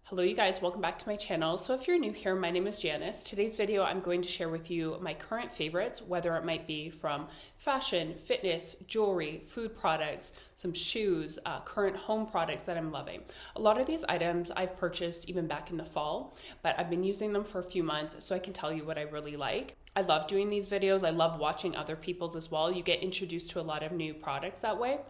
Hello you guys, welcome back to my channel. So if you're new here, my name is Janice. Today's video I'm going to share with you my current favorites, whether it might be from fashion, fitness, jewelry, food products, some shoes, current home products that I'm loving. A lot of these items I've purchased even back in the fall, but I've been using them for a few months so I can tell you what I really like. I love doing these videos. I love watching other people's as well. You get introduced to a lot of new products that way.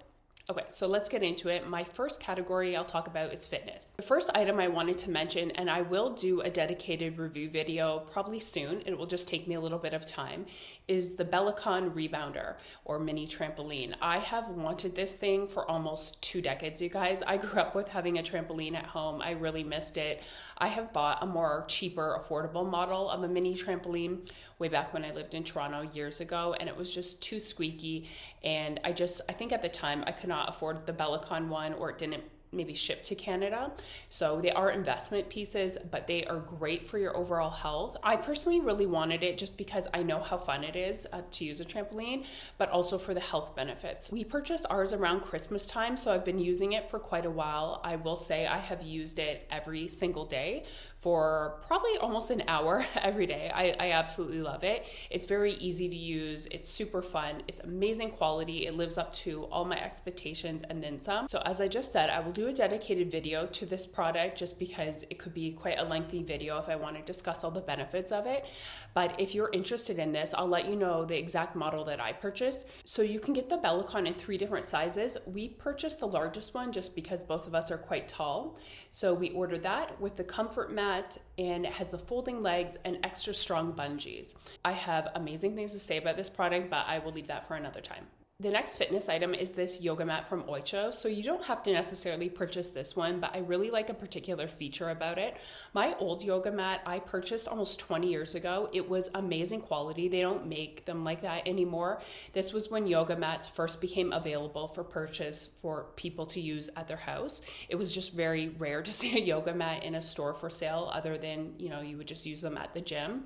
Okay, so let's get into it. My first category I'll talk about is fitness. The first item I wanted to mention, and I will do a dedicated review video probably soon, it will just take me a little bit of time, is the Bellicon Rebounder or mini trampoline. I have wanted this thing for almost 2 decades, you guys. I grew up with having a trampoline at home. I really missed it. I have bought a more cheaper, affordable model of a mini trampoline way back when I lived in Toronto years ago, and it was just too squeaky. And I think at the time I could not afford the Bellicon one, or it didn't maybe ship to Canada. So they are investment pieces, but they are great for your overall health. I personally really wanted it just because I know how fun it is to use a trampoline, but also for the health benefits. We purchased ours around Christmas time, so I've been using it for quite a while. I will say I have used it every single day for probably almost an hour every day. I absolutely love it. It's very easy to use. It's super fun. It's amazing quality. It lives up to all my expectations and then some. So as I just said, I will do a dedicated video to this product just because it could be quite a lengthy video if I want to discuss all the benefits of it. But if you're interested in this, I'll let you know the exact model that I purchased. So you can get the Bellicon in 3 different sizes. We purchased the largest one just because both of us are quite tall. So we ordered that with the comfort mat, and it has the folding legs and extra strong bungees. I have amazing things to say about this product, but I will leave that for another time. The next fitness item is this yoga mat from Oysho. So you don't have to necessarily purchase this one, but I really like a particular feature about it. My old yoga mat I purchased almost 20 years ago. It was amazing quality. They don't make them like that anymore. This was when yoga mats first became available for purchase for people to use at their house. It was just very rare to see a yoga mat in a store for sale other than, you would just use them at the gym.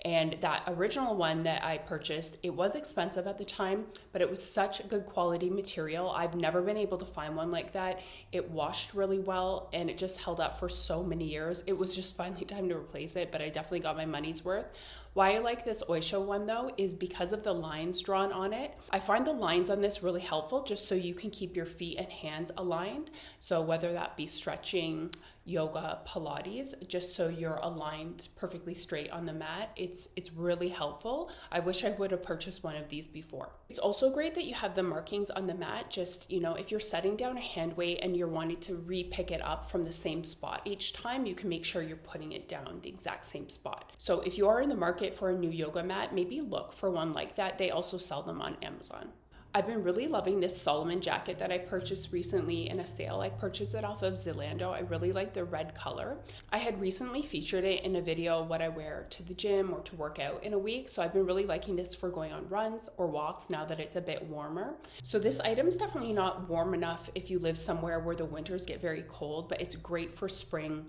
And that original one that I purchased, it was expensive at the time, but it was such a good quality material. I've never been able to find one like that. It washed really well and it just held up for so many years. It was just finally time to replace it, but I definitely got my money's worth. Why I like this Oysho one though is because of the lines drawn on it. I find the lines on this really helpful just so you can keep your feet and hands aligned. So whether that be stretching, yoga, Pilates, just so you're aligned perfectly straight on the mat, it's really helpful. I wish I would have purchased one of these before. It's also great that you have the markings on the mat. Just, if you're setting down a hand weight and you're wanting to re-pick it up from the same spot each time, you can make sure you're putting it down the exact same spot. So if you are in the market for a new yoga mat, maybe look for one like that. They also sell them on Amazon. I've been really loving this Salomon jacket that I purchased recently in a sale. I purchased it off of Zalando. I really like the red color. I had recently featured it in a video what I wear to the gym or to work out in a week. So I've been really liking this for going on runs or walks now that it's a bit warmer. So this item is definitely not warm enough if you live somewhere where the winters get very cold, but it's great for spring,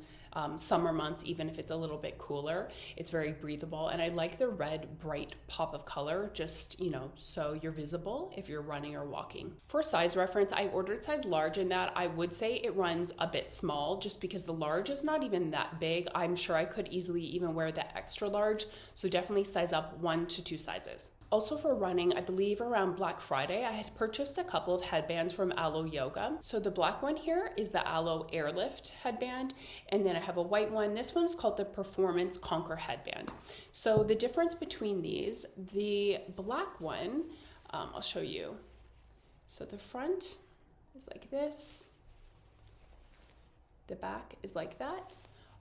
summer months, even if it's a little bit cooler. It's very breathable, and I like the red bright pop of color, just so you're visible if you're running or walking. For size reference, I ordered size large in that. I would say it runs a bit small just because the large is not even that big. I'm sure I could easily even wear the extra large, so definitely size up 1 to 2 sizes. Also for running, I believe around Black Friday, I had purchased a couple of headbands from ALO Yoga. So the black one here is the ALO Airlift headband, and then I have a white one. This one's called the Performance Conquer headband. So the difference between these, the black one, I'll show you. So the front is like this. The back is like that.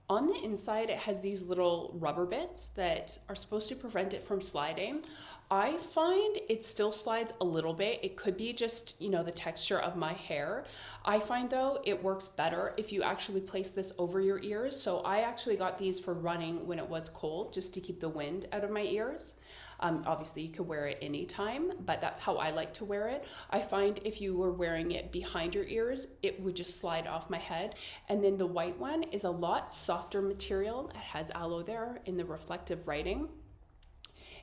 On the inside, it has these little rubber bits that are supposed to prevent it from sliding. I find it still slides a little bit. It could be just, the texture of my hair. I find though, it works better if you actually place this over your ears. So I actually got these for running when it was cold, just to keep the wind out of my ears. Obviously you could wear it anytime, but that's how I like to wear it. I find if you were wearing it behind your ears, it would just slide off my head. And then the white one is a lot softer material. It has aloe there in the reflective writing.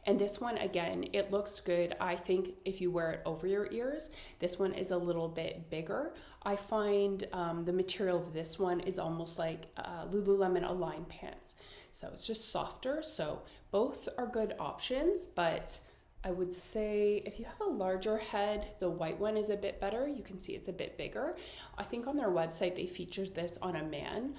And this one, again, it looks good. I think if you wear it over your ears, this one is a little bit bigger. I find the material of this one is almost like Lululemon Align pants. So it's just softer. So both are good options, but I would say if you have a larger head, the white one is a bit better. You can see it's a bit bigger. I think on their website, they featured this on a man.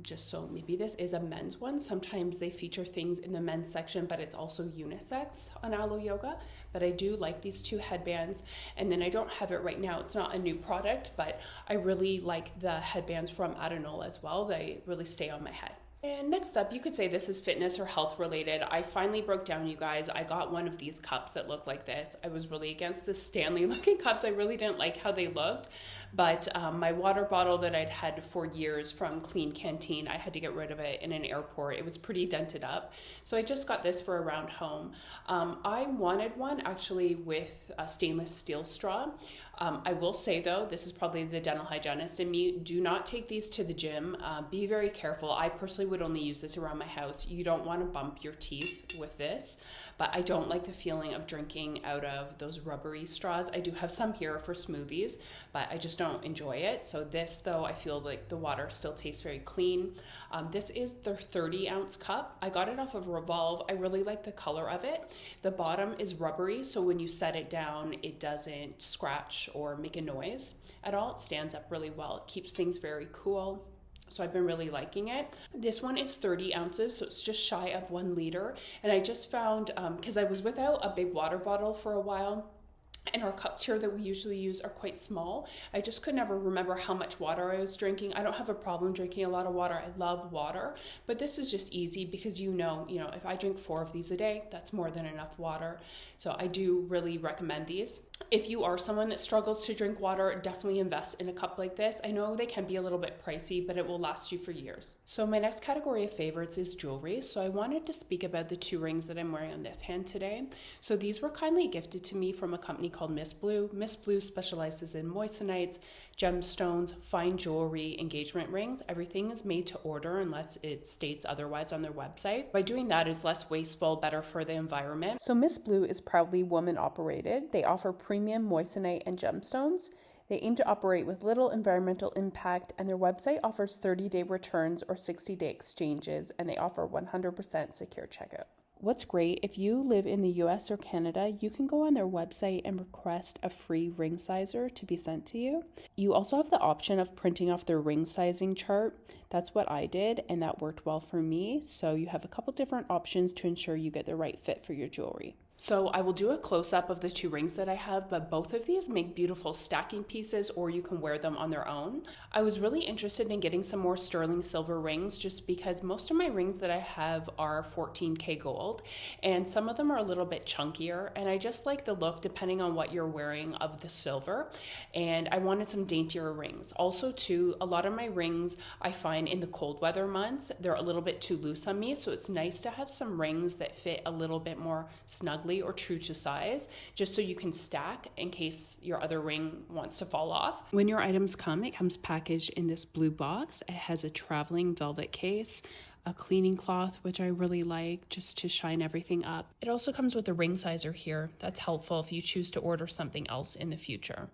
Just so maybe this is a men's one. Sometimes they feature things in the men's section, but it's also unisex on ALO Yoga. But I do like these two headbands. And then I don't have it right now. It's not a new product, but I really like the headbands from Adenola as well. They really stay on my head. And next up, you could say this is fitness or health related. I finally broke down, you guys. I got one of these cups that look like this. I was really against the Stanley looking cups. I really didn't like how they looked. But my water bottle that I'd had for years from Clean Canteen, I had to get rid of it in an airport. It was pretty dented up. So I just got this for around home. I wanted one actually with a stainless steel straw. I will say though, this is probably the dental hygienist in me, do not take these to the gym. Be very careful. I personally would only use this around my house. You don't want to bump your teeth with this, but I don't like the feeling of drinking out of those rubbery straws. I do have some here for smoothies, but I just don't enjoy it. So this though, I feel like the water still tastes very clean. This is their 30-ounce cup. I got it off of Revolve. I really like the color of it. The bottom is rubbery, so when you set it down, it doesn't scratch or make a noise at all. It stands up really well. It keeps things very cool. So I've been really liking it. This one is 30 ounces, so it's just shy of 1 liter. And I just found, because I was without a big water bottle for a while, and our cups here that we usually use are quite small. I just could never remember how much water I was drinking. I don't have a problem drinking a lot of water. I love water, but this is just easy because you know, if I drink 4 of these a day, that's more than enough water. So I do really recommend these. If you are someone that struggles to drink water, definitely invest in a cup like this. I know they can be a little bit pricey, but it will last you for years. So my next category of favorites is jewelry. So I wanted to speak about the 2 rings that I'm wearing on this hand today. So these were kindly gifted to me from a company called MSBLUE. MSBLUE specializes in moissanites, gemstones, fine jewelry, engagement rings. Everything is made to order unless it states otherwise on their website. By doing that is less wasteful, better for the environment. So MSBLUE is proudly woman operated. They offer premium moissanite and gemstones. They aim to operate with little environmental impact, and their website offers 30-day returns or 60-day exchanges, and they offer 100% secure checkout. What's great, if you live in the US or Canada, you can go on their website and request a free ring sizer to be sent to you. You also have the option of printing off their ring sizing chart. That's what I did, and that worked well for me. So you have a couple different options to ensure you get the right fit for your jewelry. So I will do a close-up of the 2 rings that I have, but both of these make beautiful stacking pieces, or you can wear them on their own. I was really interested in getting some more sterling silver rings just because most of my rings that I have are 14K gold, and some of them are a little bit chunkier, and I just like the look depending on what you're wearing of the silver, and I wanted some daintier rings. Also too, a lot of my rings I find in the cold weather months, they're a little bit too loose on me, so it's nice to have some rings that fit a little bit more snugly or true to size, just so you can stack in case your other ring wants to fall off. When your items come, it comes packaged in this blue box. It has a traveling velvet case, a cleaning cloth, which I really like just to shine everything up. It also comes with a ring sizer here. That's helpful if you choose to order something else in the future.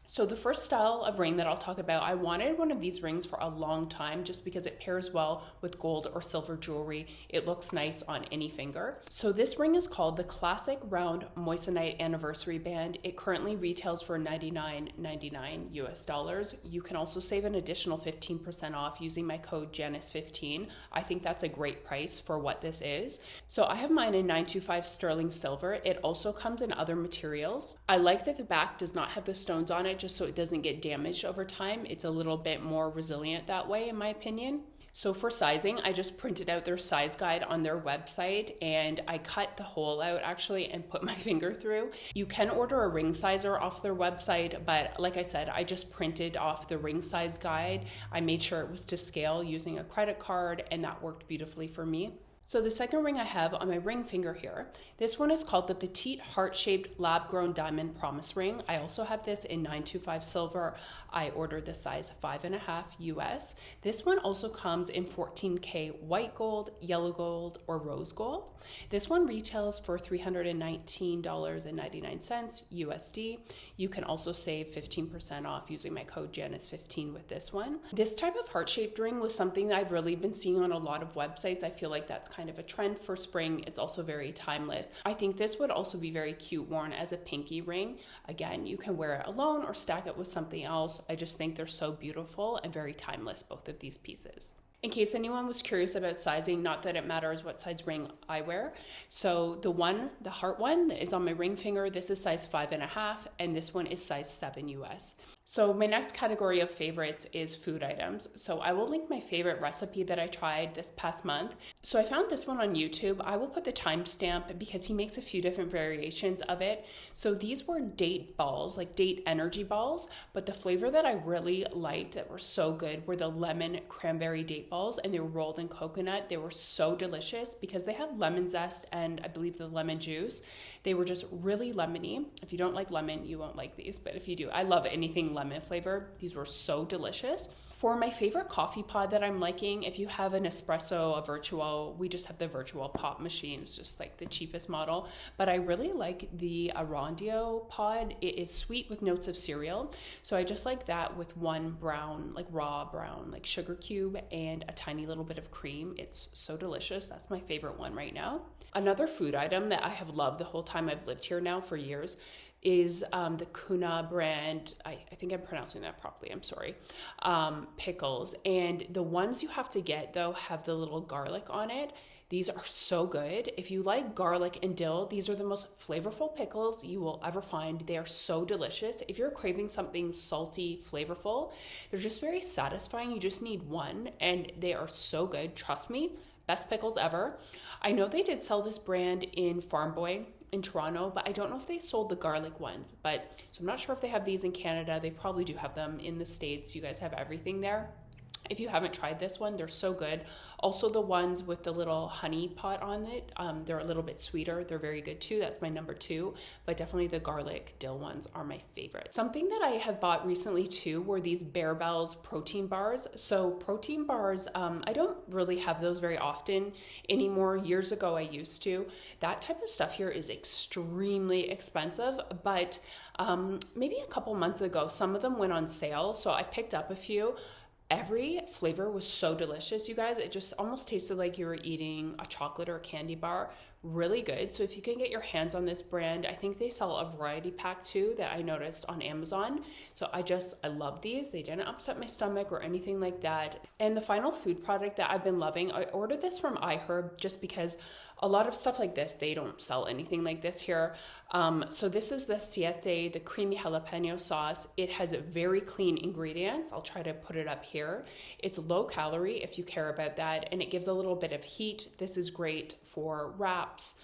So the first style of ring that I'll talk about, I wanted one of these rings for a long time just because it pairs well with gold or silver jewelry. It looks nice on any finger. So this ring is called the Classic Round Moissanite Anniversary Band. It currently retails for $99.99 US. You can also save an additional 15% off using my code Janice15. I think that's a great price for what this is. So I have mine in 925 sterling silver. It also comes in other materials. I like that the back does not have the stones on it, just so it doesn't get damaged over time. It's a little bit more resilient that way, in my opinion. So for sizing, I just printed out their size guide on their website, and I cut the hole out actually and put my finger through. You can order a ring sizer off their website, but like I said, I just printed off the ring size guide. I made sure it was to scale using a credit card, and that worked beautifully for me. So the second ring I have on my ring finger here, this one is called the Petite Heart-Shaped Lab-Grown Diamond Promise Ring. I also have this in 925 silver. I ordered the size 5.5 US. This one also comes in 14K white gold, yellow gold, or rose gold. This one retails for $319.99 USD. You can also save 15% off using my code Janice15 with this one. This type of heart-shaped ring was something that I've really been seeing on a lot of websites. I feel like that's kind of a trend for spring. It's also very timeless. I think this would also be very cute worn as a pinky ring. Again, you can wear it alone or stack it with something else. I just think they're so beautiful and very timeless, both of these pieces. In case anyone was curious about sizing, not that it matters what size ring I wear. So the heart one that is on my ring finger, this is size 5.5, and this one is size 7 US. So my next category of favorites is food items. So I will link my favorite recipe that I tried this past month. So I found this one on YouTube. I will put the timestamp because he makes a few different variations of it. So these were date balls, like date energy balls, but the flavor that I really liked that were so good were the lemon cranberry date balls, and they were rolled in coconut. They were so delicious because they had lemon zest and I believe the lemon juice. They were just really lemony. If you don't like lemon, you won't like these, but if you do, I love anything lemon flavor. These were so delicious. For my favorite coffee pod that I'm liking, if you have an Nespresso Vertuo, we just have the Vertuo pop machine. It's just like the cheapest model, but I really like the Arondio pod. It is sweet with notes of cereal. So I just like that with one brown, like raw brown, like sugar cube and a tiny little bit of cream. It's so delicious. That's my favorite one right now. Another food item that I have loved the whole time I've lived here now for years is the Kühne brand, I think I'm pronouncing that properly, I'm sorry, pickles. And the ones you have to get, though, have the little garlic on it. These are so good. If you like garlic and dill, these are the most flavorful pickles you will ever find. They are so delicious. If you're craving something salty, flavorful, they're just very satisfying. You just need one, and they are so good. Trust me, best pickles ever. I know they did sell this brand in Farm Boy in Toronto, but I don't know if they sold the garlic ones. So I'm not sure if they have these in Canada. They probably do have them in the States. You guys have everything there. If you haven't tried this one, they're so good. Also the ones with the little honey pot on it, they're a little bit sweeter. They're very good too. That's my number 2, but definitely the garlic dill ones are my favorite. Something that I have bought recently too were these Barebells protein bars. So protein bars, I don't really have those very often anymore. Years ago I used to. That type of stuff here is extremely expensive, but maybe a couple months ago, some of them went on sale. So I picked up a few. Every flavor was so delicious, you guys. It just almost tasted like you were eating a chocolate or a candy bar. Really good. So if you can get your hands on this brand, I think they sell a variety pack too that I noticed on Amazon. So I love these. They didn't upset my stomach or anything like that. And the final food product that I've been loving, I ordered this from iHerb just because a lot of stuff like this, they don't sell anything like this here. So this is the Siete, the creamy jalapeño sauce. It has very clean ingredients. I'll try to put it up here. It's low calorie if you care about that, and it gives a little bit of heat. This is great for wraps.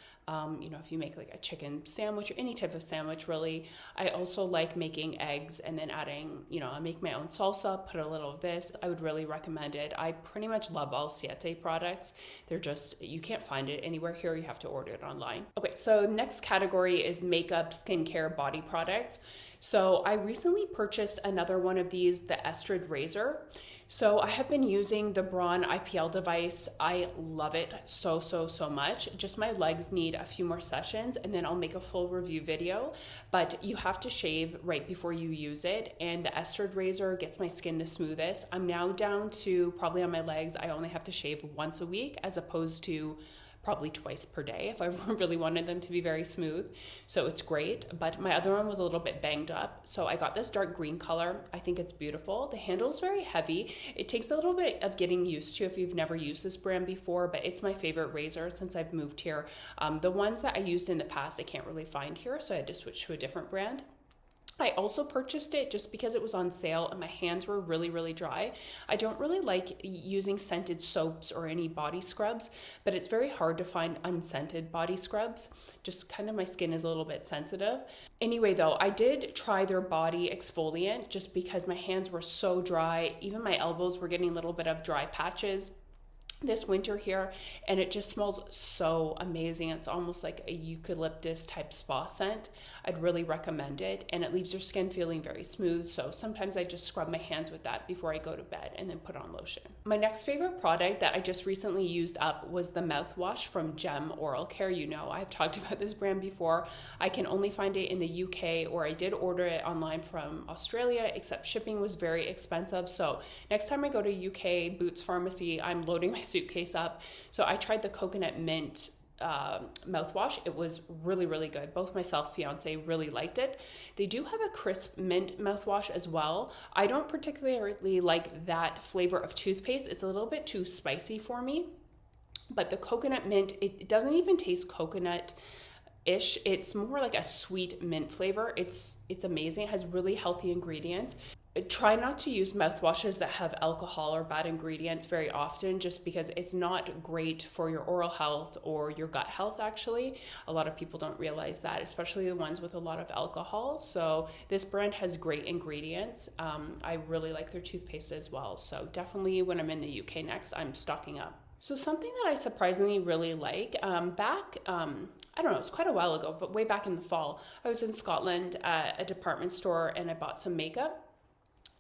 If you make like a chicken sandwich or any type of sandwich, really. I also like making eggs and then adding, I make my own salsa, put a little of this. I would really recommend it. I pretty much love all Siete products. They're just, you can't find it anywhere here. You have to order it online. Okay, so next category is makeup, skincare, body products. So I recently purchased another one of these, the Estrid Razor. So I have been using the Braun IPL device. I love it so much. Just my legs need a few more sessions and then I'll make a full review video, but you have to shave right before you use it. And the Estrid Razor gets my skin the smoothest. I'm now down to probably on my legs, I only have to shave once a week as opposed to probably twice per day if I really wanted them to be very smooth. So it's great, but my other one was a little bit banged up. So I got this dark green color. I think it's beautiful. The handle is very heavy. It takes a little bit of getting used to if you've never used this brand before, but it's my favorite razor since I've moved here. The ones that I used in the past, I can't really find here, so I had to switch to a different brand. I also purchased it just because it was on sale and my hands were really dry. I don't really like using scented soaps or any body scrubs, but it's very hard to find unscented body scrubs. Just kind of my skin is a little bit sensitive. Anyway, though, I did try their body exfoliant just because my hands were so dry. Even my elbows were getting a little bit of dry patches. this winter here, and it just smells so amazing. It's almost like a eucalyptus type spa scent. I'd really recommend it, and it leaves your skin feeling very smooth. So sometimes I just scrub my hands with that before I go to bed and then put on lotion. My next favorite product that I just recently used up was the mouthwash from Gem Oral Care. You know, I've talked about this brand before. I can only find it in the UK, or I did order it online from Australia, except shipping was very expensive. So next time I go to UK Boots Pharmacy, I'm loading my suitcase up. So I tried the coconut mint mouthwash. It was really, really good. Both myself, fiance really liked it. They do have a crisp mint mouthwash as well. I don't particularly like that flavor of toothpaste. It's a little bit too spicy for me. But the coconut mint, it doesn't even taste coconut-ish. It's more like a sweet mint flavor. It's amazing. It has really healthy ingredients. Try not to use mouthwashes that have alcohol or bad ingredients very often, just because it's not great for your oral health or your gut health, actually. A lot of people don't realize that, especially the ones with a lot of alcohol. So this brand has great ingredients. I really like their toothpaste as well. So definitely when I'm in the UK next, I'm stocking up. So something that I surprisingly really like, I don't know, it's quite a while ago, but way back in the fall, I was in Scotland at a department store and I bought some makeup.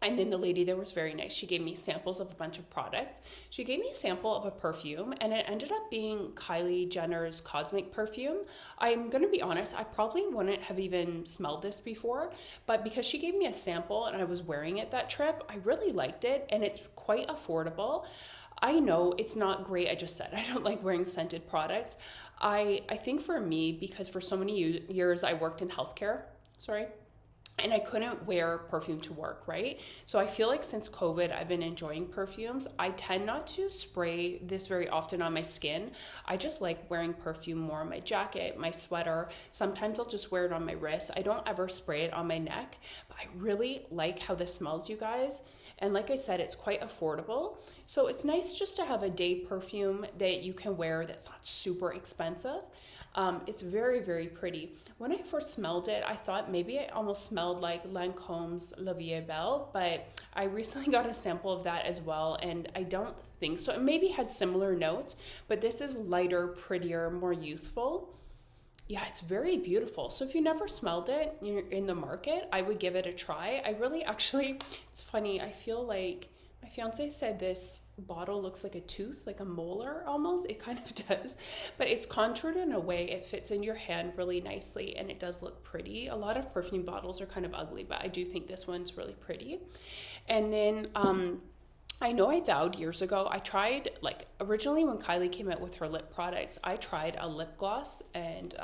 And then the lady there was very nice. She gave me samples of a bunch of products. She gave me a sample of a perfume, and it ended up being Kylie Jenner's Cosmic perfume. I'm going to be honest, I probably wouldn't have even smelled this before, but because she gave me a sample and I was wearing it that trip, I really liked it, and it's quite affordable. I know it's not great. I just said I don't like wearing scented products. I think for me, because for so many years I worked in healthcare, and I couldn't wear perfume to work, right? So I feel like since COVID, I've been enjoying perfumes. I tend not to spray this very often on my skin. I just like wearing perfume more on my jacket, my sweater. Sometimes I'll just wear it on my wrist. I don't ever spray it on my neck, but I really like how this smells, you guys. And like I said, it's quite affordable. So it's nice just to have a day perfume that you can wear that's not super expensive. It's very, very pretty. When I first smelled it, I thought maybe it almost smelled like Lancome's La Vie est Belle, but I recently got a sample of that as well, and I don't think so. It maybe has similar notes, but this is lighter, prettier, more youthful. Yeah, it's very beautiful. So if you never smelled it, you're in the market, I would give it a try. I really actually, it's funny, I feel like my fiance said this bottle looks like a tooth, like a molar almost. It kind of does, but it's contoured in a way. It fits in your hand really nicely, and it does look pretty. A lot of perfume bottles are kind of ugly, but I do think this one's really pretty. And then I know I vowed years ago, I tried, like originally when Kylie came out with her lip products, I tried a lip gloss and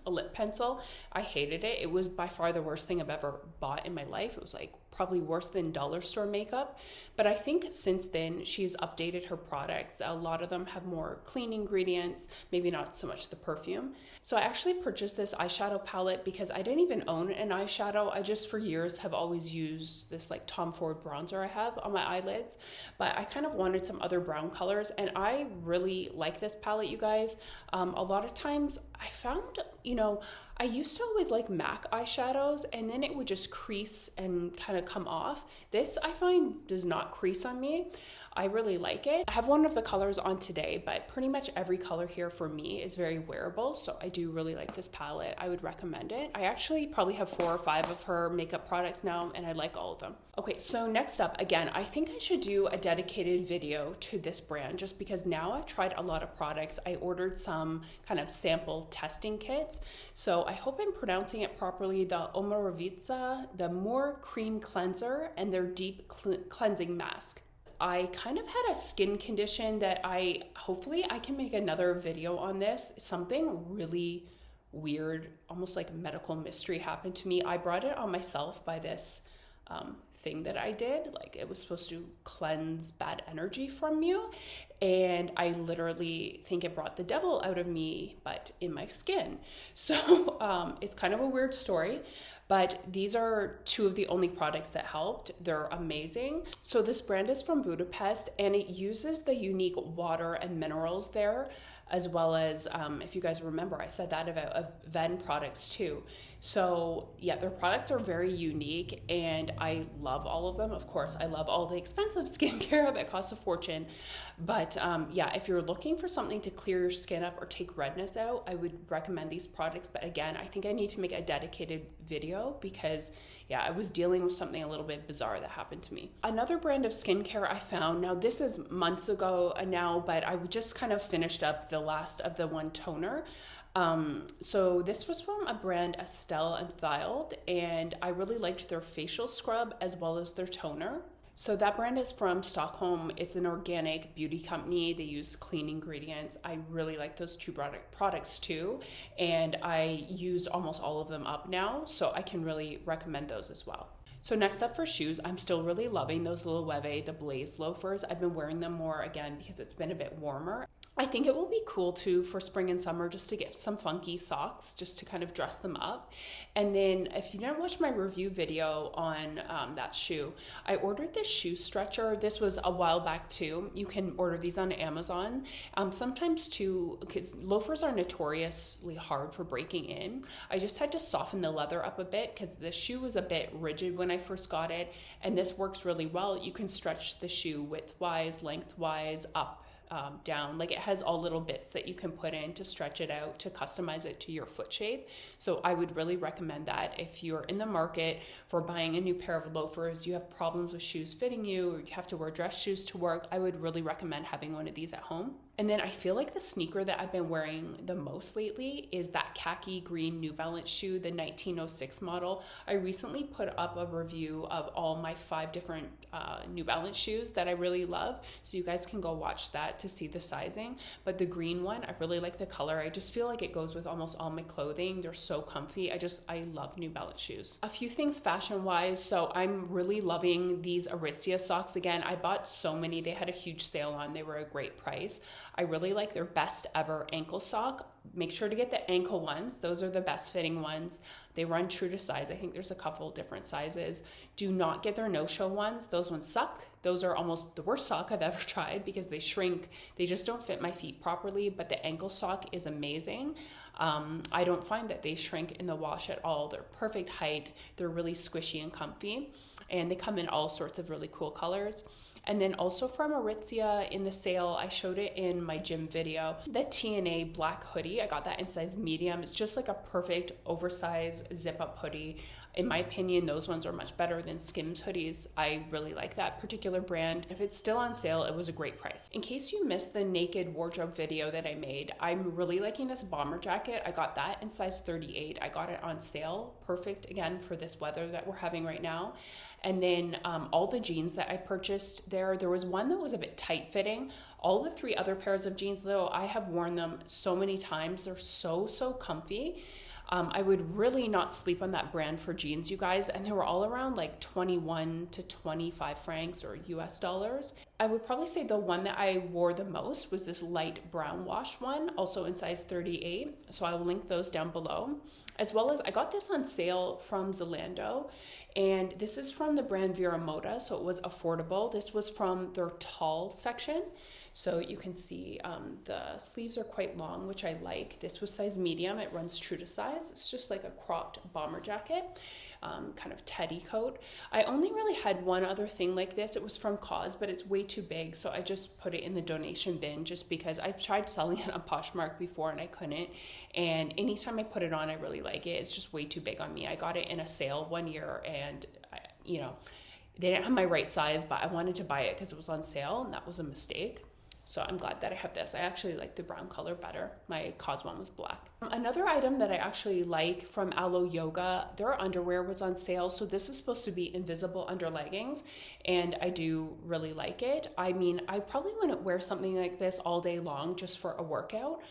a lip pencil. I hated it. It was by far the worst thing I've ever bought in my life. It was like probably worse than dollar store makeup. But I think since then she has updated her products. A lot of them have more clean ingredients, maybe not so much the perfume. So I actually purchased this eyeshadow palette because I didn't even own an eyeshadow. I just for years have always used this like Tom Ford bronzer I have on my eyelids, but I kind of wanted some other brown colors, and I really like this palette, you guys. A lot of times I found, I used to always like MAC eyeshadows and then it would just crease and kind of come off. This I find does not crease on me. I really like it. I have one of the colors on today, but pretty much every color here for me is very wearable. So I do really like this palette. I would recommend it. I actually probably have 4 or 5 of her makeup products now, and I like all of them. Okay, so next up, again, I think I should do a dedicated video to this brand just because now I've tried a lot of products. I ordered some kind of sample testing kits. So I hope I'm pronouncing it properly. The Omorovicza, the Moor Cream Cleanser, and their Deep Cleansing Mask. I kind of had a skin condition that hopefully I can make another video on this. Something really weird, almost like medical mystery happened to me. I brought it on myself by this thing that I did. Like it was supposed to cleanse bad energy from you. And I literally think it brought the devil out of me, but in my skin. So it's kind of a weird story. But these are 2 of the only products that helped. They're amazing. So this brand is from Budapest, and it uses the unique water and minerals there as well as, if you guys remember, I said that about Ven products too. So yeah, their products are very unique and I love all of them. Of course, I love all the expensive skincare that costs a fortune. But yeah, if you're looking for something to clear your skin up or take redness out, I would recommend these products. But again, I think I need to make a dedicated video because yeah, I was dealing with something a little bit bizarre that happened to me. Another brand of skincare I found, now this is months ago now, but I just kind of finished up the last of the one toner. So this was from a brand, Estelle and Thild, and I really liked their facial scrub as well as their toner. So that brand is from Stockholm. It's an organic beauty company. They use clean ingredients. I really like those two products too. And I use almost all of them up now, so I can really recommend those as well. So next up for shoes, I'm still really loving those Loewe, the Blaze loafers. I've been wearing them more again because it's been a bit warmer. I think it will be cool too for spring and summer just to get some funky socks just to kind of dress them up. And then if you didn't watch my review video on that shoe, I ordered this shoe stretcher. This was a while back too. You can order these on Amazon. Sometimes too, because loafers are notoriously hard for breaking in. I just had to soften the leather up a bit because the shoe was a bit rigid when I first got it. And this works really well. You can stretch the shoe widthwise, lengthwise, up, down. Like it has all little bits that you can put in to stretch it out, to customize it to your foot shape. So I would really recommend that if you're in the market for buying a new pair of loafers, you have problems with shoes fitting you, or you have to wear dress shoes to work, I would really recommend having one of these at home. And then I feel like the sneaker that I've been wearing the most lately is that khaki green New Balance shoe, the 1906 model. I recently put up a review of all my 5 different New Balance shoes that I really love. So you guys can go watch that to see the sizing. But the green one, I really like the color. I just feel like it goes with almost all my clothing. They're so comfy. I love New Balance shoes. A few things fashion wise. So I'm really loving these Aritzia socks. Again, I bought so many. They had a huge sale on. They were a great price. I really like their best ever ankle sock. Make sure to get the ankle ones. Those are the best fitting ones. They run true to size. I think there's a couple different sizes. Do not get their no-show ones. Those ones suck. Those are almost the worst sock I've ever tried because they shrink. They just don't fit my feet properly, but the ankle sock is amazing. I don't find that they shrink in the wash at all. They're perfect height. They're really squishy and comfy, and they come in all sorts of really cool colors. And then also from Aritzia in the sale, I showed it in my gym video, the TNA black hoodie. I got that in size medium. It's just like a perfect oversized zip up hoodie. In my opinion, those ones are much better than Skims hoodies. I really like that particular brand. If it's still on sale, it was a great price. In case you missed the naked wardrobe video that I made, I'm really liking this bomber jacket. I got that in size 38. I got it on sale. Perfect, again, for this weather that we're having right now. And then all the jeans that I purchased there was one that was a bit tight fitting. All the 3 other pairs of jeans, though, I have worn them so many times. They're so comfy. I would really not sleep on that brand for jeans, you guys. And they were all around like 21 to 25 francs or US dollars. I would probably say the one that I wore the most was this light brown wash one, also in size 38. So I will link those down below. As well as I got this on sale from Zalando. And this is from the brand Vera Moda, so it was affordable. This was from their tall section. So you can see the sleeves are quite long, which I like. This was size medium. It runs true to size. It's just like a cropped bomber jacket, kind of teddy coat. I only really had one other thing like this. It was from Cos, but it's way too big. So I just put it in the donation bin just because I've tried selling it on Poshmark before and I couldn't. And anytime I put it on, I really like it. It's just way too big on me. I got it in a sale one year and, they didn't have my right size, but I wanted to buy it because it was on sale and that was a mistake. So I'm glad that I have this. I actually like the brown color better. My Cos one was black. Another item that I actually like from ALO Yoga, their underwear was on sale. So this is supposed to be invisible under leggings, and I do really like it. I mean, I probably wouldn't wear something like this all day long just for a workout,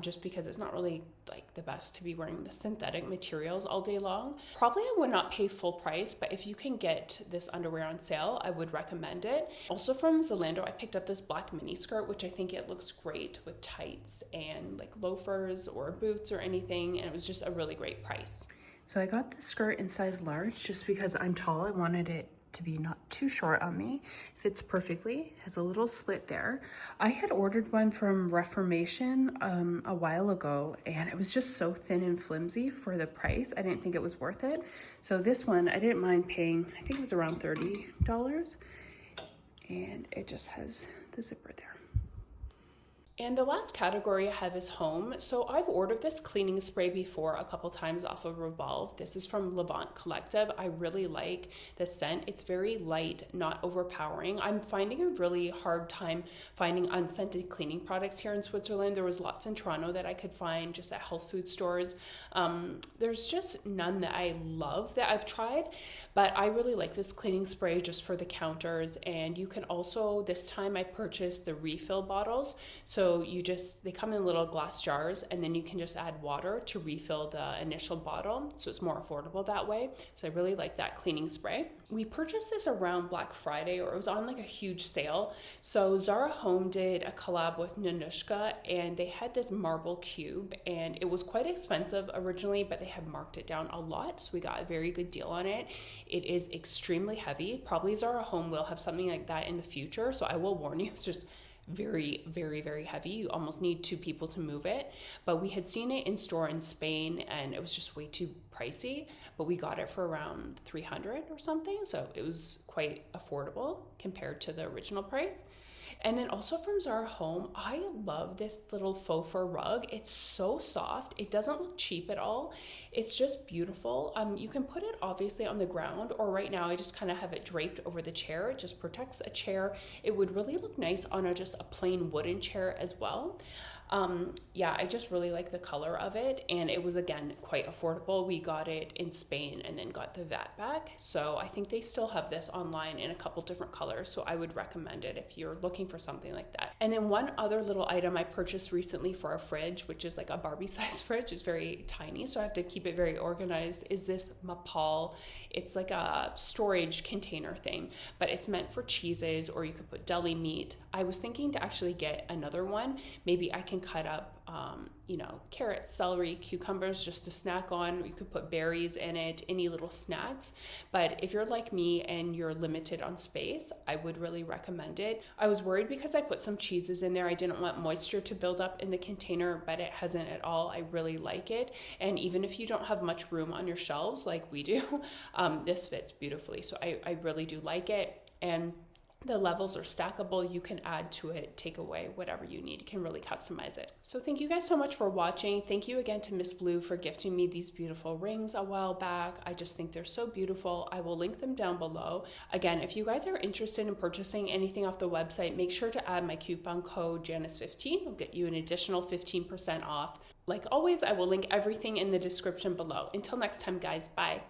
just because it's not really like the best to be wearing the synthetic materials all day long. Probably I would not pay full price, but if you can get this underwear on sale, I would recommend it. Also from Zalando, I picked up this black mini skirt, which I think it looks great with tights and like loafers or boots or anything, and it was just a really great price. So I got this skirt in size large just because I'm tall. I wanted it to be not too short on me. Fits perfectly, has a little slit there. I had ordered one from Reformation a while ago, and it was just so thin and flimsy for the price. I didn't think it was worth it. So this one, I didn't mind paying, I think it was around $30. And it just has the zipper there. And the last category I have is home. So I've ordered this cleaning spray before a couple times off of Revolve. This is from Levant Collective. I really like the scent. It's very light, not overpowering. I'm finding a really hard time finding unscented cleaning products here in Switzerland. There was lots in Toronto that I could find just at health food stores. There's just none that I love that I've tried, but I really like this cleaning spray just for the counters. And you can also, this time I purchased the refill bottles. So they come in little glass jars, and then you can just add water to refill the initial bottle. So it's more affordable that way. So I really like that cleaning spray. We purchased this around Black Friday, or it was on like a huge sale. So Zara Home did a collab with Nanushka, and they had this marble cube, and it was quite expensive originally, but they have marked it down a lot. So we got a very good deal on it. It is extremely heavy. Probably Zara Home will have something like that in the future. So I will warn you, it's just very, very, very heavy. You almost need two people to move it. But we had seen it in store in Spain, and it was just way too pricey, but we got it for around 300 or something. So it was quite affordable compared to the original price. And then also from Zara Home, I love this little faux fur rug. It's so soft. It doesn't look cheap at all. It's just beautiful. You can put it obviously on the ground, or right now I just kind of have it draped over the chair. It just protects a chair. It would really look nice on just a plain wooden chair as well. Yeah, I just really like the color of it, and it was again quite affordable. We got it in Spain and then got the VAT back. So I think they still have this online in a couple different colors. So I would recommend it if you're looking for something like that. And then one other little item I purchased recently for our fridge, which is like a Barbie size fridge. It's very tiny, so I have to keep it very organized, is this Mapal. It's like a storage container thing, but it's meant for cheeses, or you could put deli meat. I was thinking to actually get another one. Maybe I can cut up carrots, celery, cucumbers just to snack on. You could put berries in it, any little snacks. But if you're like me and you're limited on space, I would really recommend it. I was worried because I put some cheeses in there. I didn't want moisture to build up in the container, but it hasn't at all. I really like it. And even if you don't have much room on your shelves like we do, this fits beautifully. So I really do like it. And the levels are stackable. You can add to it, take away, whatever you need. You can really customize it. So thank you guys so much for watching. Thank you again to Miss Blue for gifting me these beautiful rings a while back. I just think they're so beautiful. I will link them down below. Again, if you guys are interested in purchasing anything off the website, make sure to add my coupon code Janice15. It'll get you an additional 15% off. Like always, I will link everything in the description below. Until next time, guys, bye.